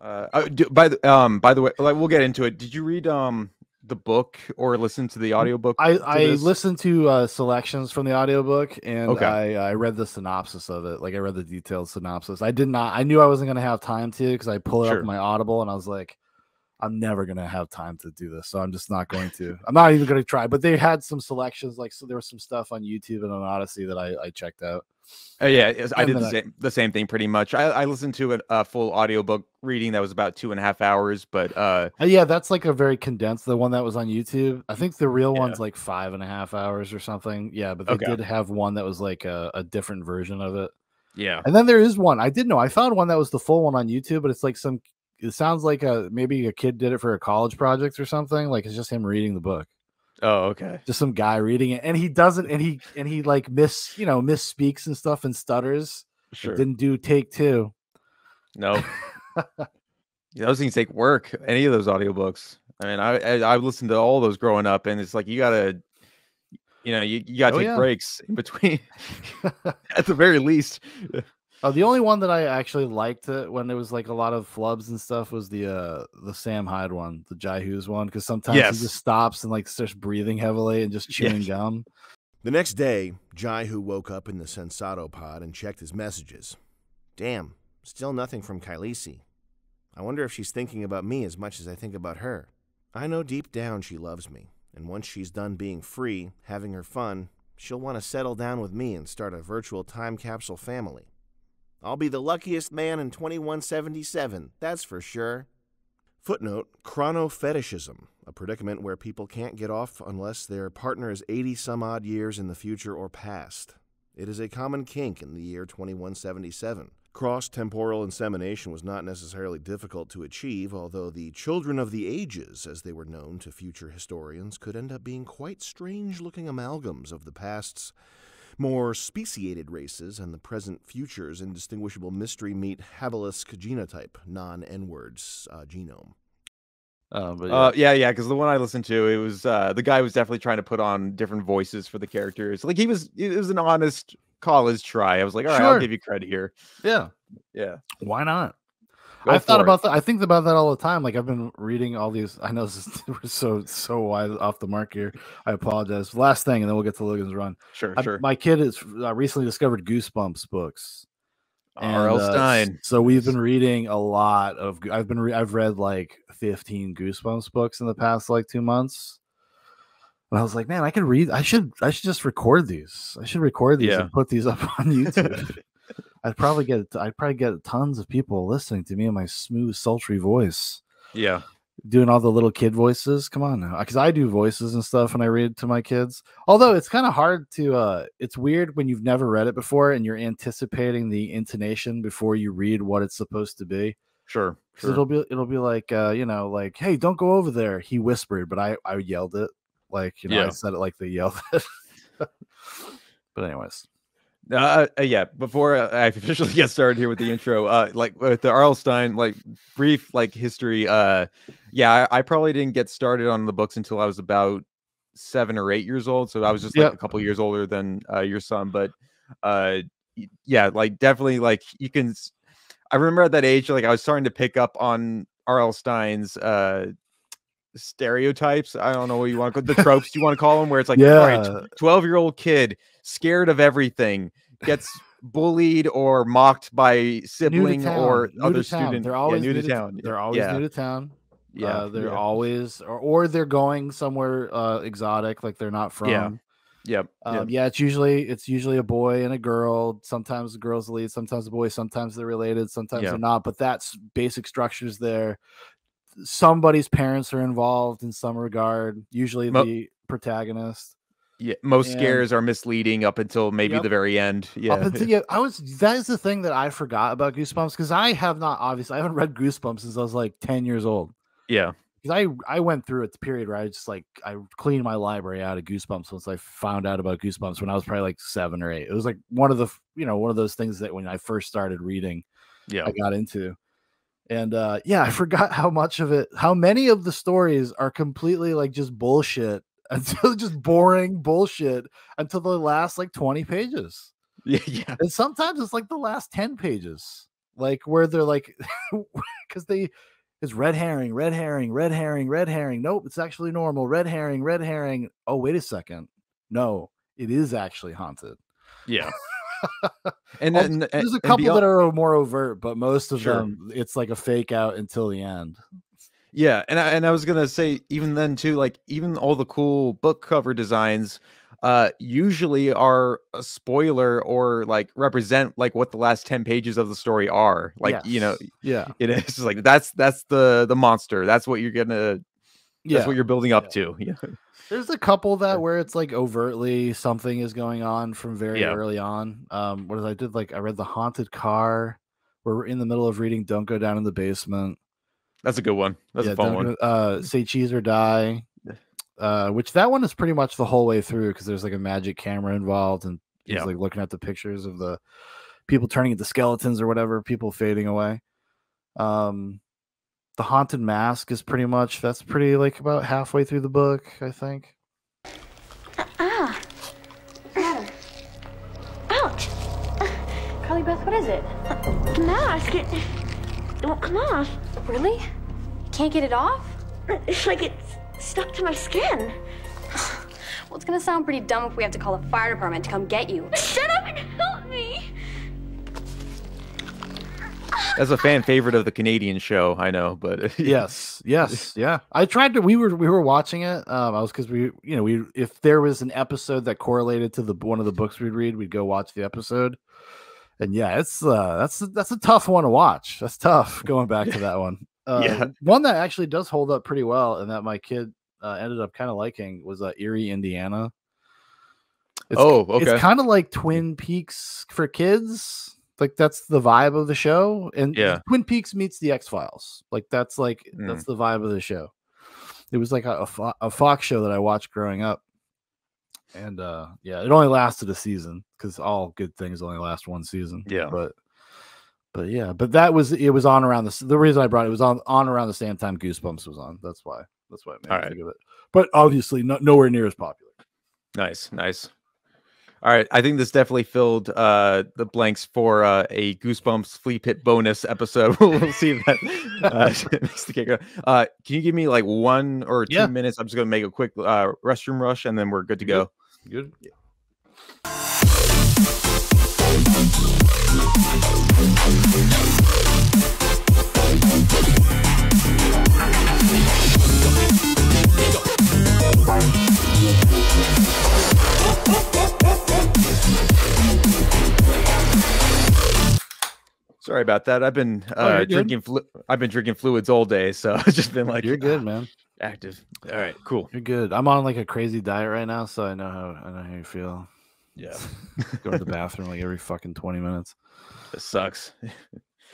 By the way, like, we'll get into it. Did you read the book or listen to the audiobook? I listened to selections from the audiobook, and Okay. I read the synopsis of it. Like, I read the detailed synopsis. I did not. I knew I wasn't gonna have time to, because I pulled it up Sure. on my Audible, and I was like, I'm never gonna have time to do this, so I'm just not going to. I'm not even gonna try. But they had some selections, like, so there was some stuff on YouTube and on Odysee that I checked out. Yeah, I And did then the same thing pretty much. I listened to a full audiobook reading that was about 2.5 hours, but yeah, that's like a very condensed. The one that was on YouTube, I think the real yeah. one's like 5.5 hours or something. Yeah, but they Okay. did have one that was like a different version of it. Yeah. And then there is one I did know. I found one that was the full one on YouTube, but it's like some. It sounds like maybe a kid did it for a college project or something. Like, it's just him reading the book. Oh, okay. Just some guy reading it, and he doesn't, and he like misspeaks and stuff and stutters. Sure. Didn't do take two. No. Those things take work. Any of those audiobooks. I mean, I listened to all those growing up, and it's like you gotta take breaks in between, at the very least. The only one that I actually liked when there was like a lot of flubs and stuff was the Sam Hyde one, the JAIHOO'S one, because sometimes he just stops and like starts breathing heavily and just chewing gum. The next day, JAIHOO woke up in the Sensato pod and checked his messages. Damn, still nothing from Khaleesi. I wonder if she's thinking about me as much as I think about her. I know deep down she loves me, and once she's done being free, having her fun, she'll want to settle down with me and start a virtual time capsule family. I'll be the luckiest man in 2177, that's for sure. Footnote, chronofetishism, a predicament where people can't get off unless their partner is 80-some-odd years in the future or past. It is a common kink in the year 2177. Cross-temporal insemination was not necessarily difficult to achieve, although the children of the ages, as they were known to future historians, could end up being quite strange-looking amalgams of the past's more speciated races and the present future's indistinguishable mystery meat Havelisk genotype, non-N-words genome. Because the one I listened to, it was the guy was definitely trying to put on different voices for the characters. Like, it was an honest college try. I was like, all right, I'll give you credit here. Yeah. Why not? I thought about that. I think about that all the time. Like, I've been reading all these. I know this is so wide off the mark here. I apologize. Last thing, and then we'll get to Logan's Run. Sure. My kid has recently discovered GOOSEBUMPS books. R.L. Stine. So we've been reading a lot of. I've read like 15 GOOSEBUMPS books in the past like 2 months. And I was like, man, I could read. I should just record these. I should record these and put these up on YouTube. I'd probably get tons of people listening to me in my smooth, sultry voice. Yeah. Doing all the little kid voices. Come on now. Because I do voices and stuff when I read to my kids. Although it's kind of hard to, it's weird when you've never read it before and you're anticipating the intonation before you read what it's supposed to be. Sure. It'll be like, like, hey, don't go over there. He whispered, but I yelled it. Like, I said it like they yelled it. But anyways. Before I officially get started here with the intro, like with the R.L. Stine, like brief like history. I probably didn't get started on the books until I was about 7 or 8 years old. So I was just like a couple years older than your son. But like definitely like you can. I remember at that age, like I was starting to pick up on R.L. Stine's stereotypes. I don't know what you want to call the tropes you want to call them, where it's like, all right, 12-year-old kid scared of everything, gets bullied or mocked by sibling or other student. They're always new to town. They're always new to town. They're always or they're going somewhere exotic, like they're not from. It's usually a boy and a girl. Sometimes the girl's the lead, sometimes the boy, sometimes they're related, sometimes they're not, but that's basic structures there. Somebody's parents are involved in some regard, usually the protagonist. Most scares are misleading up until maybe the very end. That is the thing that I forgot about GOOSEBUMPS, because I haven't read GOOSEBUMPS since I was like 10 years old. Because I went through a period where I cleaned my library out of GOOSEBUMPS once I found out about GOOSEBUMPS when I was probably like 7 or 8. It was like one of those things that when I first started reading, I got into. And I forgot how many of the stories are completely like just bullshit until just boring bullshit until the last like 20 pages. And sometimes it's like the last 10 pages. like where they're like, because it's red herring, red herring, red herring, red herring. Nope, it's actually normal. Red herring, red herring. Oh, wait a second. No, it is actually haunted. Yeah. and there's a couple that are more overt, but most of them, it's like a fake out until the end. Yeah, and I was gonna say, even then too, like even all the cool book cover designs usually are a spoiler or like represent like what the last 10 pages of the story are. Like, you know, it is like that's the monster. That's what you're gonna that's what you're building up to. Yeah. There's a couple that where it's like overtly something is going on from very early on. What did I did? Like I read The Haunted Car. We're in the middle of reading Don't Go Down in the Basement. That's a good one. That's a fun one. Say Cheese or Die. Which that one is pretty much the whole way through because there's like a magic camera involved and he's like looking at the pictures of the people turning into skeletons or whatever, people fading away. The Haunted Mask is pretty much, that's pretty like about halfway through the book, I think. Adam. Ouch. Carly Beth, what is it? Mask. It won't come off. Really? You can't get it off? It's like it's stuck to my skin. Well, it's gonna sound pretty dumb if we have to call the fire department to come get you. Shut up and help me! That's a fan favorite of the Canadian show, I know, but yes, yeah. I tried to. We were watching it. Because if there was an episode that correlated to one of the books we'd read, we'd go watch the episode. And yeah, it's that's a tough one to watch. That's tough going back to that one. One that actually does hold up pretty well, and that my kid ended up kind of liking was Erie, Indiana. It's kind of like Twin Peaks for kids. Like that's the vibe of the show, and Twin Peaks meets the X-Files. Like that's the vibe of the show. It was like a Fox show that I watched growing up, and it only lasted a season because all good things only last one season. But it was on around the reason I brought it was on around the same time Goosebumps was on. That's why it made me think of it. But obviously nowhere near as popular. Nice. All right, I think this definitely filled the blanks for a Goosebumps Flea Pit bonus episode. We'll see if that makes the kicker. Can you give me like 1 or 2 minutes? I'm just gonna make a quick restroom rush, and then we're good to go. Good. Yeah. Sorry about that. I've been drinking fluids all day, so I've just been like, you're good, man. Active. All right, cool. You're good. I'm on like a crazy diet right now, so I know how you feel. Yeah. Go to the bathroom like every fucking 20 minutes. It sucks.